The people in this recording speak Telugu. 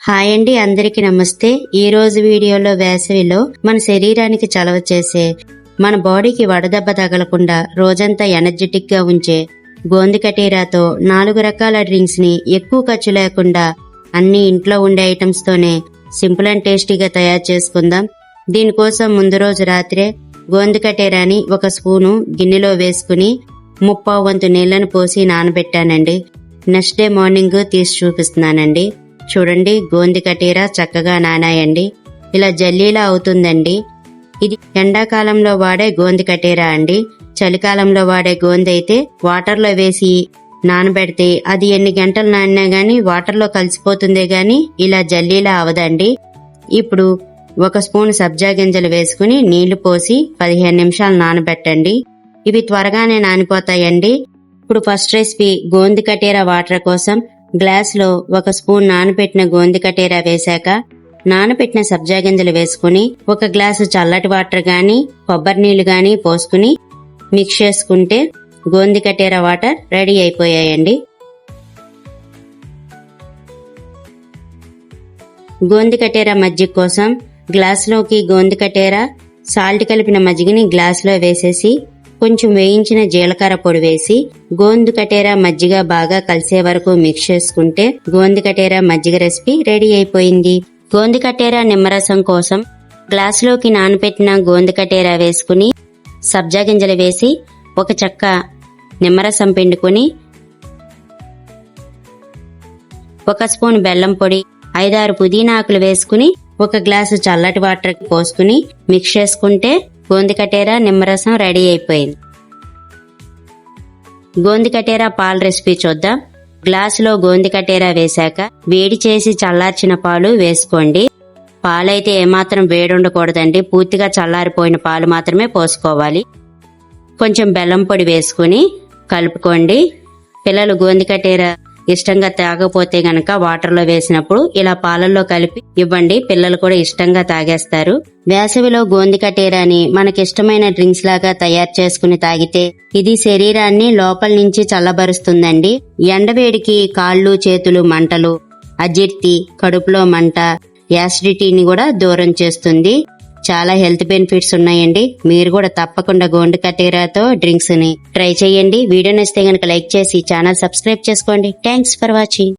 హాయ్ అండి, అందరికీ నమస్తే. ఈ రోజు వీడియోలో వేసవిలో మన శరీరానికి చలవ చేసే, మన బాడీకి వడదెబ్బ తగలకుండా రోజంతా ఎనర్జెటిక్ గా ఉంచే గోంది కటీరాతో 4 రకాల డ్రింక్స్ ని ఎక్కువ ఖర్చు లేకుండా అన్ని ఇంట్లో ఉండే ఐటమ్స్ తోనే సింపుల్ అండ్ టేస్టీగా తయారు చేసుకుందాం. దీనికోసం ముందు రోజు రాత్రే గోంది కటీరాని 1 స్పూను గిన్నెలో వేసుకుని 3/4 వంతు నీళ్లను పోసి నానబెట్టానండి. నెక్స్ట్ డే మార్నింగ్ తీసి చూపిస్తున్నానండి. చూడండి, గోంది కటీరా చక్కగా నానాయండి. ఇలా జల్లీలా అవుతుందండి. ఇది ఎండాకాలంలో వాడే గోంది కటీరా అండి. చలికాలంలో వాడే గోంది అయితే వాటర్ లో వేసి నానబెడితే అది ఎన్ని గంటలు నానినా గానీ వాటర్ లో కలిసిపోతుందే గాని ఇలా జల్లీలా అవదండి. ఇప్పుడు 1 స్పూన్ సబ్జా గింజలు వేసుకుని నీళ్లు పోసి 15 నిమిషాలు నానబెట్టండి. ఇవి త్వరగానే నానిపోతాయండి. ఇప్పుడు ఫస్ట్ రెసిపీ గోంది కటీరా వాటర్ కోసం గ్లాస్ లో 1 స్పూన్ నానబెట్టిన గోంది కటీరా వేశాక నానబెట్టిన సబ్జా గింజలు వేసుకుని 1 గ్లాసు చల్లటి వాటర్ గాని కొబ్బరి నీళ్లు గాని పోసుకుని మిక్స్ చేసుకుంటే గోంది కటీరా వాటర్ రెడీ అయిపోయాయండి. గోంది కటీరా మజ్జిగ కోసం గ్లాస్ లోకి గోంది కటీరా సాల్ట్ కలిపిన మజ్జిగని గ్లాస్ లో వేసేసి కొంచెం వేయించిన జీలకర్ర పొడి వేసి గోంది కటీరా మజ్జిగ బాగా కలిసే వరకు మిక్స్ చేసుకుంటే గోంది కటీరా మజ్జిగ రెసిపీ రెడీ అయిపోయింది. గోంది కటీరా నిమ్మరసం కోసం గ్లాస్ లోకి నానబెట్టిన గోంది కటీరా వేసుకుని సబ్జా గింజలు వేసి 1 చెక్క నిమ్మరసం పిండుకుని 1 స్పూన్ బెల్లం పొడి 5-6 పుదీనా ఆకులు వేసుకుని 1 గ్లాసు చల్లటి వాటర్ పోసుకుని మిక్స్ చేసుకుంటే గోంది కటీరా నిమ్మరసం రెడీ అయిపోయింది. గోంది కటీరా పాల రెసిపీ చూద్దాం. గ్లాసులో గోంది కటీరా వేశాక వేడి చేసి చల్లార్చిన పాలు వేసుకోండి. పాలైతే ఏమాత్రం వేడి ఉండకూడదండి, పూర్తిగా చల్లారిపోయిన పాలు మాత్రమే పోసుకోవాలి. కొంచెం బెల్లం పొడి వేసుకుని కలుపుకోండి. పిల్లలు గోంది కటీరా ఇష్టంగా తాగపోతే గనక వాటర్ లో వేసినప్పుడు ఇలా పాలల్లో కలిపి ఇవ్వండి, పిల్లలు కూడా ఇష్టంగా తాగేస్తారు. వేసవిలో గోంది కటీరాని మనకిష్టమైన డ్రింక్స్ లాగా తయారు చేసుకుని తాగితే ఇది శరీరాన్ని లోపల నుంచి చల్లబరుస్తుందండి. ఎండవేడికి కాళ్ళు చేతులు మంటలు, అజీర్తి, కడుపులో మంట, యాసిడిటీని కూడా దూరం చేస్తుంది. చాలా హెల్త్ బెనిఫిట్స్ ఉన్నాయండి. మీరు కూడా తప్పకుండా గోంది కటీరాతో డ్రింక్స్ ని ట్రై చేయండి. వీడియో నచ్చితే గనక లైక్ చేసి ఛానల్ సబ్స్క్రైబ్ చేసుకోండి. Thanks for watching.